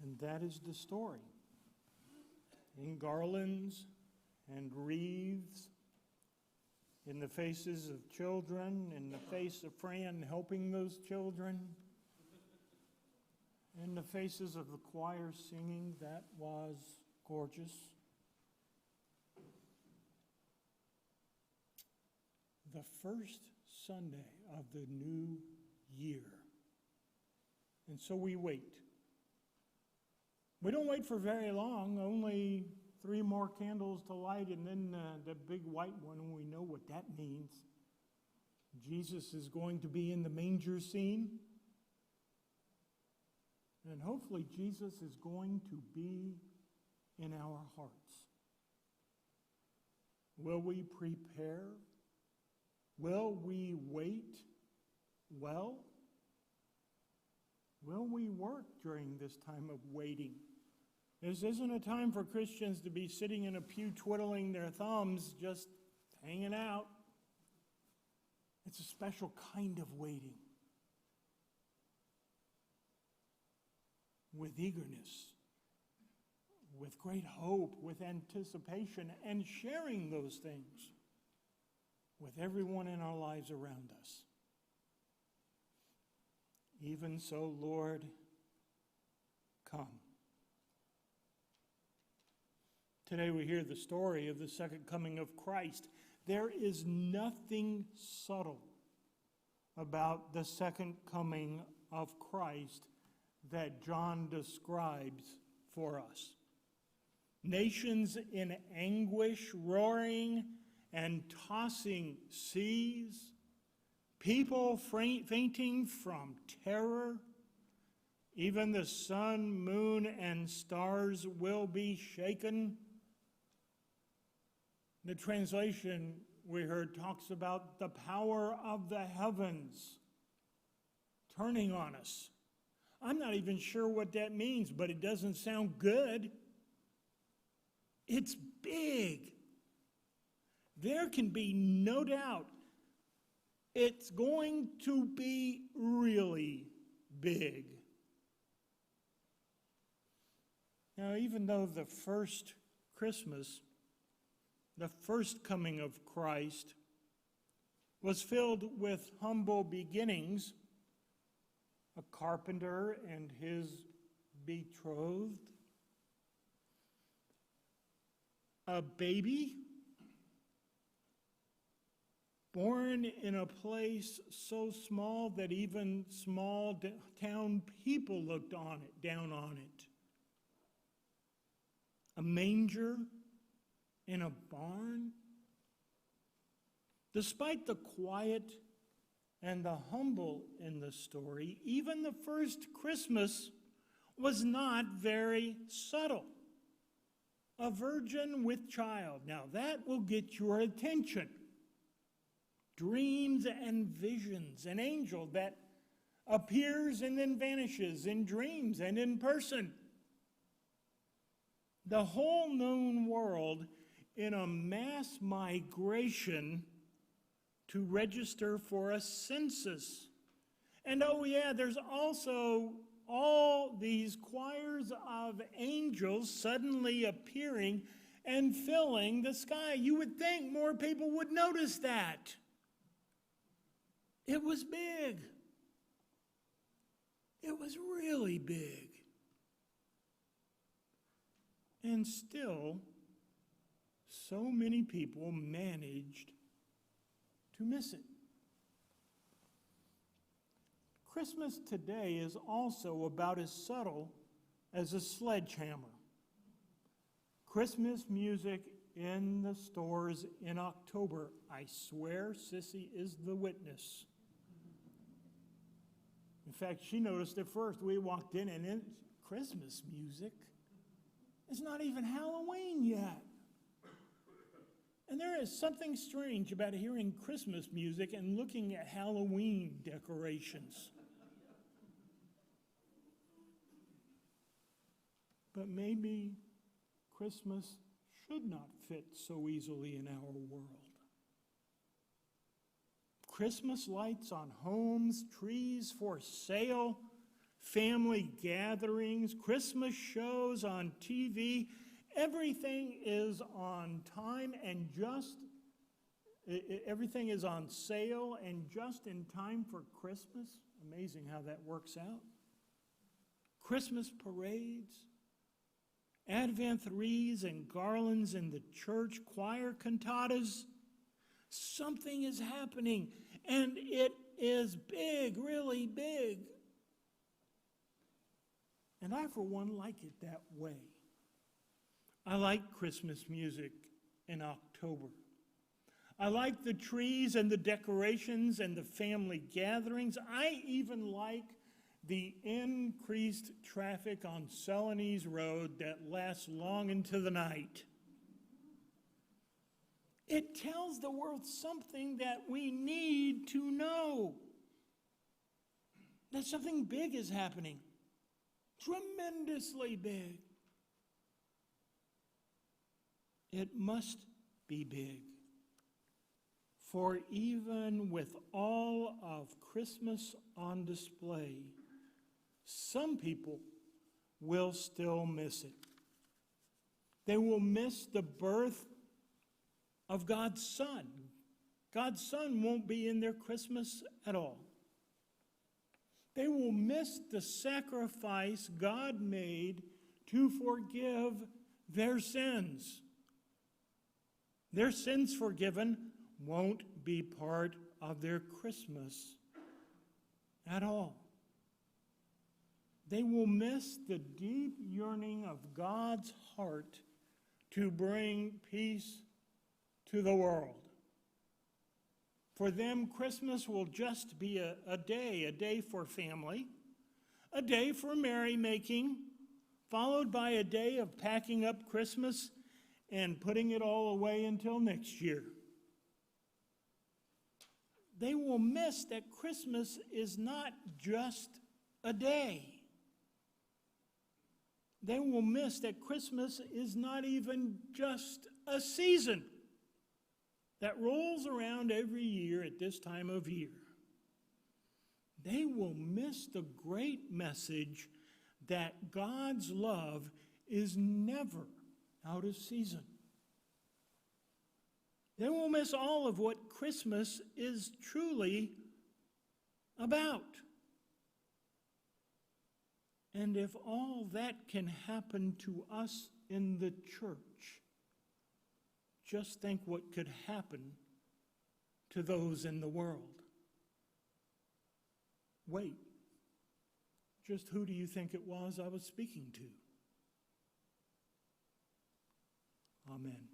And that is the story. In garlands and wreaths, in the faces of children, in the face of Fran helping those children, in the faces of the choir singing, that was gorgeous. The first Sunday of the new year. And so we wait. We don't wait for very long, only 3 more candles to light, and then the big white one, and we know what that means. Jesus is going to be in the manger scene. And hopefully Jesus is going to be in our hearts. Will we prepare? Will we wait well? Will we work during this time of waiting? This isn't a time for Christians to be sitting in a pew twiddling their thumbs, just hanging out. It's a special kind of waiting. With eagerness, with great hope, with anticipation, and sharing those things with everyone in our lives around us. Even so, Lord, come. Today we hear the story of the second coming of Christ. There is nothing subtle about the second coming of Christ that John describes for us. Nations in anguish, roaring and tossing seas, people fainting from terror. Even the sun, moon, and stars will be shaken. The translation we heard talks about the power of the heavens turning on us. I'm not even sure what that means, but it doesn't sound good. It's big. There can be no doubt it's going to be really big. Now, even though the first Christmas, the first coming of Christ, was filled with humble beginnings, a carpenter and his betrothed, a baby born in a place so small that even small town people looked down on it. A manger in a barn. Despite the quiet and the humble in the story, even the first Christmas was not very subtle. A virgin with child. Now that will get your attention. Dreams and visions, an angel that appears and then vanishes in dreams and in person. The whole known world in a mass migration to register for a census. And oh yeah, there's also all these choirs of angels suddenly appearing and filling the sky. You would think more people would notice that. It was big. It was really big. And still, so many people managed to miss it. Christmas today is also about as subtle as a sledgehammer. Christmas music in the stores in October. I swear Sissy is the witness. In fact, she noticed it first. We walked in and it's Christmas music. It's not even Halloween yet. And there is something strange about hearing Christmas music and looking at Halloween decorations. But maybe Christmas should not fit so easily in our world. Christmas lights on homes, trees for sale, family gatherings, Christmas shows on TV. Everything is on time and everything is on sale and just in time for Christmas. Amazing how that works out. Christmas parades, Advent wreaths and garlands in the church, choir cantatas. Something is happening, and it is big, really big. And I, for one, like it that way. I like Christmas music in October. I like the trees and the decorations and the family gatherings. I even like the increased traffic on Celanese Road that lasts long into the night. It tells the world something that we need to know. That something big is happening. Tremendously big. It must be big. For even with all of Christmas on display, some people will still miss it. They will miss the birth of God's Son. God's Son won't be in their Christmas at all. They will miss the sacrifice God made to forgive their sins. Their sins forgiven won't be part of their Christmas at all. They will miss the deep yearning of God's heart to bring peace to the world. For them, Christmas will just be a day for family, a day for merrymaking, followed by a day of packing up Christmas and putting it all away until next year. They will miss that Christmas is not just a day. They will miss that Christmas is not even just a season that rolls around every year at this time of year. They will miss the great message that God's love is never out of season. They will miss all of what Christmas is truly about. And if all that can happen to us in the church, just think what could happen to those in the world. Wait, just who do you think it was I was speaking to? Amen.